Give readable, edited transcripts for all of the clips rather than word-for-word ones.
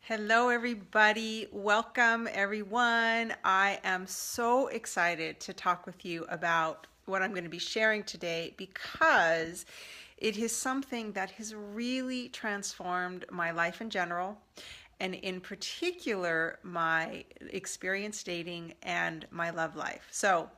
Hello, everybody. Welcome, everyone. I am so excited to talk with you about what I'm going to be sharing today because it is something that has really transformed my life in general, and in particular, my experience dating and my love life. So,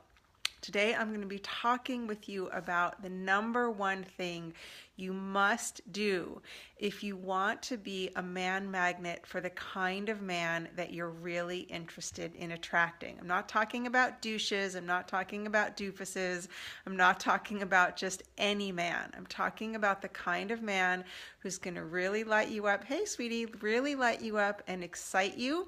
today I'm going to be talking with you about the number one thing you must do if you want to be a man magnet for the kind of man that you're really interested in attracting. I'm not talking about douches, I'm not talking about doofuses, I'm not talking about just any man. I'm talking about the kind of man who's going to really light you up. Hey, sweetie, really light you up and excite you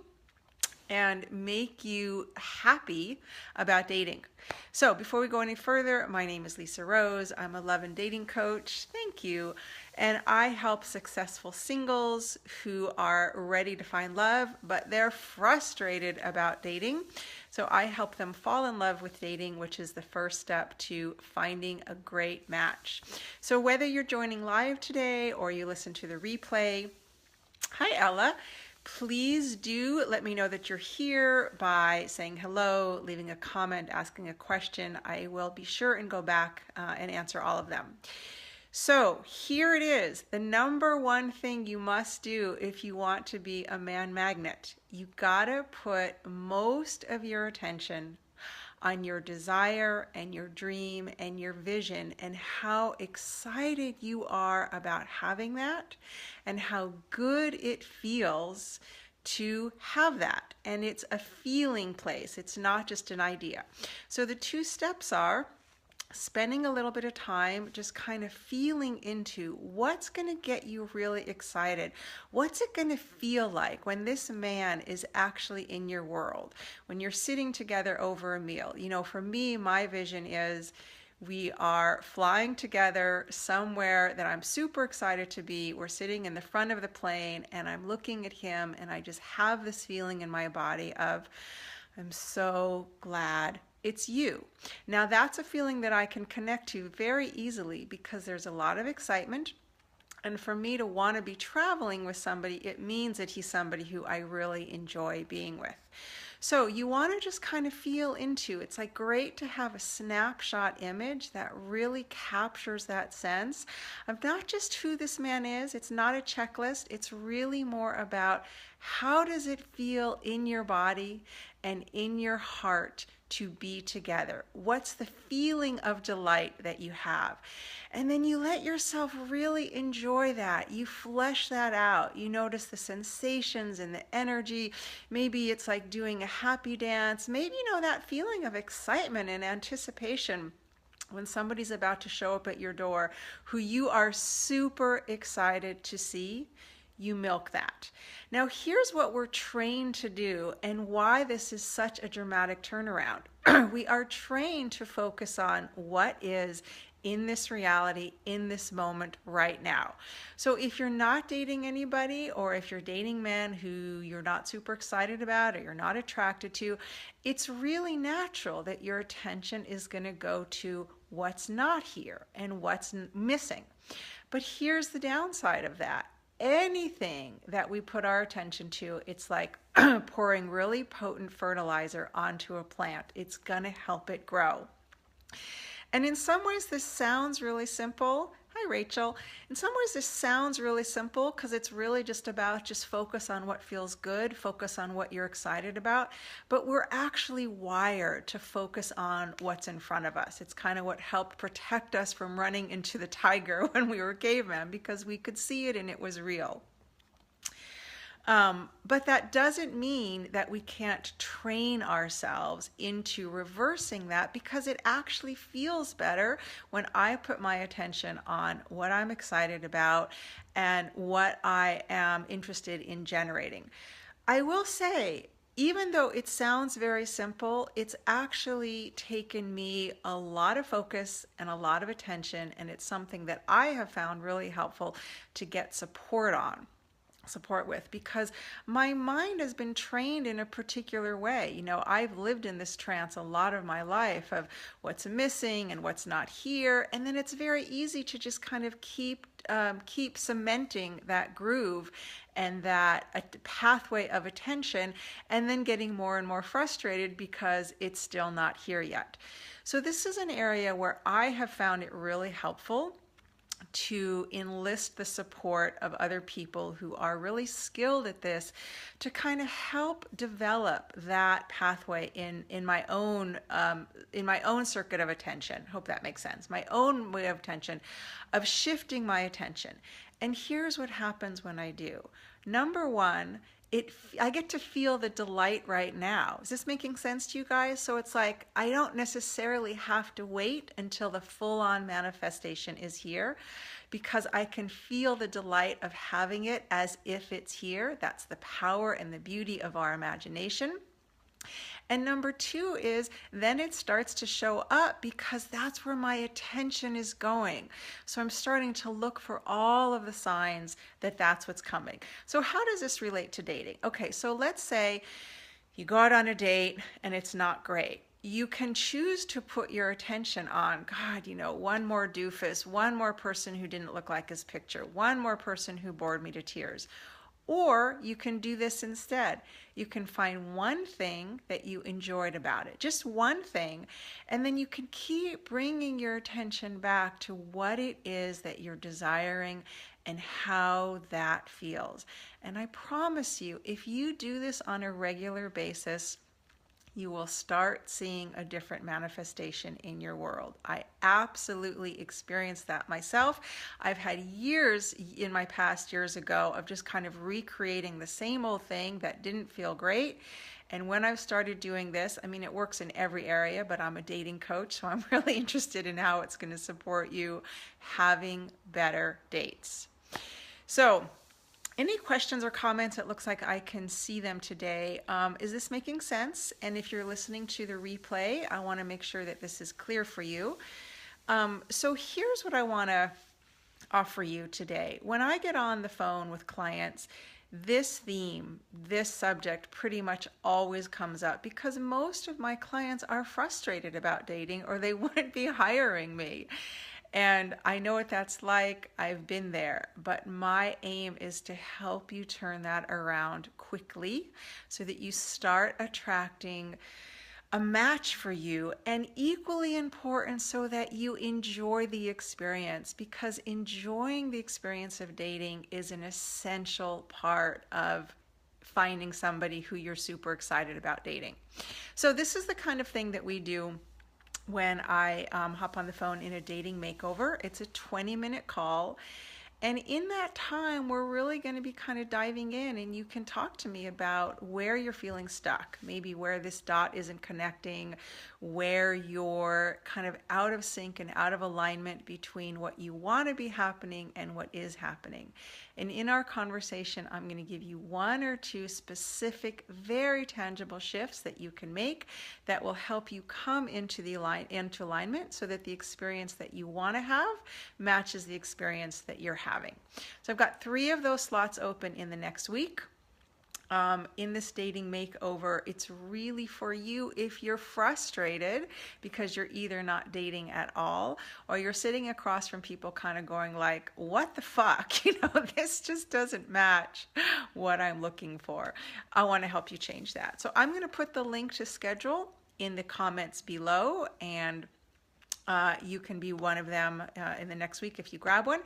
and make you happy about dating. So, before we go any further, my name is Lisa Rose. I'm a love and dating coach. Thank you. And I help successful singles who are ready to find love, but they're frustrated about dating. So, I help them fall in love with dating, which is the first step to finding a great match. So, whether you're joining live today or you listen to the replay, hi, Ella. Please do let me know that you're here by saying hello, leaving a comment, asking a question. I will be sure and go back and answer all of them. So here it is, the number one thing you must do if you want to be a man magnet. You gotta put most of your attention on your desire and your dream and your vision and how excited you are about having that and how good it feels to have that. And it's a feeling place, it's not just an idea. So the two steps are spending a little bit of time just kind of feeling into what's going to get you really excited. What's it going to feel like when this man is actually in your world, when you're sitting together over a meal? You know, for me, my vision is we are flying together somewhere that I'm super excited to be. We're sitting in the front of the plane and I'm looking at him and I just have this feeling in my body of, I'm so glad it's you. Now, that's a feeling that I can connect to very easily because there's a lot of excitement. And for me to want to be traveling with somebody, it means that he's somebody who I really enjoy being with. So you want to just kind of feel into, it's like great to have a snapshot image that really captures that sense of not just who this man is, it's not a checklist, it's really more about how does it feel in your body and in your heart to be together? What's the feeling of delight that you have? And then you let yourself really enjoy that. You flesh that out. You notice the sensations and the energy. Maybe it's like doing a happy dance. Maybe you know that feeling of excitement and anticipation when somebody's about to show up at your door who you are super excited to see. You milk that. Now, here's what we're trained to do and why this is such a dramatic turnaround. We are trained to focus on what is in this reality, in this moment right now. So if you're not dating anybody, or if you're dating men who you're not super excited about or you're not attracted to, it's really natural that your attention is going to go to what's not here and what's missing. But here's the downside of that. Anything that we put our attention to, it's like pouring really potent fertilizer onto a plant. It's going to help it grow. And in some ways, this sounds really simple. Hi, Rachel. In some ways, this sounds really simple because it's really just about just focus on what feels good, focus on what you're excited about. But we're actually wired to focus on what's in front of us. It's kind of what helped protect us from running into the tiger when we were cavemen because we could see it and it was real. But that doesn't mean that we can't train ourselves into reversing that because it actually feels better when I put my attention on what I'm excited about and what I am interested in generating. I will say, even though it sounds very simple, it's actually taken me a lot of focus and a lot of attention, and it's something that I have found really helpful to get support on. support with, because my mind has been trained in a particular way. You know, I've lived in this trance a lot of my life of what's missing and what's not here, and then it's very easy to just kind of keep cementing that groove and that pathway of attention, and then getting more and more frustrated because it's still not here yet. So this is an area where I have found it really helpful to enlist the support of other people who are really skilled at this, to kind of help develop that pathway in my own circuit of attention. Hope that makes sense. My own way of attention, of shifting my attention. And here's what happens when I do. Number one, I get to feel the delight right now. Is this making sense to you guys? So it's like I don't necessarily have to wait until the full-on manifestation is here, because I can feel the delight of having it as if it's here. That's the power and the beauty of our imagination. And number two is then it starts to show up, because that's where my attention is going. So I'm starting to look for all of the signs that that's what's coming. So how does this relate to dating? Okay, so let's say you go out on a date and it's not great. You can choose to put your attention on, God, you know, one more doofus, one more person who didn't look like his picture, one more person who bored me to tears. Or you can do this instead. You can find one thing that you enjoyed about it, just one thing, and then you can keep bringing your attention back to what it is that you're desiring and how that feels. And I promise you, if you do this on a regular basis, you will start seeing a different manifestation in your world. I absolutely experienced that myself. I've had years in my past, years ago, of just kind of recreating the same old thing that didn't feel great. And when I've started doing this, I mean, it works in every area, but I'm a dating coach, so I'm really interested in how it's going to support you having better dates. So, any questions or comments? It looks like I can see them today. Is this making sense? And if you're listening to the replay, I want to make sure that this is clear for you. So here's what I want to offer you today. When I get on the phone with clients, this theme, this subject pretty much always comes up, because most of my clients are frustrated about dating, or they wouldn't be hiring me. And I know what that's like. I've been there. But my aim is to help you turn that around quickly so that you start attracting a match for you, and equally important, so that you enjoy the experience, because enjoying the experience of dating is an essential part of finding somebody who you're super excited about dating. So this is the kind of thing that we do when I hop on the phone in a dating makeover. It's a 20-minute call. And in that time, we're really going to be kind of diving in, and you can talk to me about where you're feeling stuck, maybe where this dot isn't connecting, where you're kind of out of sync and out of alignment between what you want to be happening and what is happening. And in our conversation, I'm going to give you one or two specific, very tangible shifts that you can make that will help you come into alignment, so that the experience that you want to have matches the experience that you're having. So I've got 3 of those slots open in the next week. In this dating makeover, it's really for you if you're frustrated because you're either not dating at all, or you're sitting across from people kind of going like, what the fuck? You know, this just doesn't match what I'm looking for. I want to help you change that. So I'm going to put the link to schedule in the comments below, and you can be one of them in the next week if you grab one.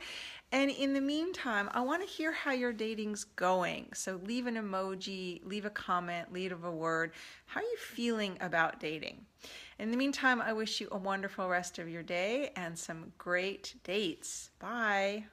And in the meantime, I want to hear how your dating's going. So leave an emoji, leave a comment, leave a word. How are you feeling about dating? In the meantime, I wish you a wonderful rest of your day and some great dates. Bye.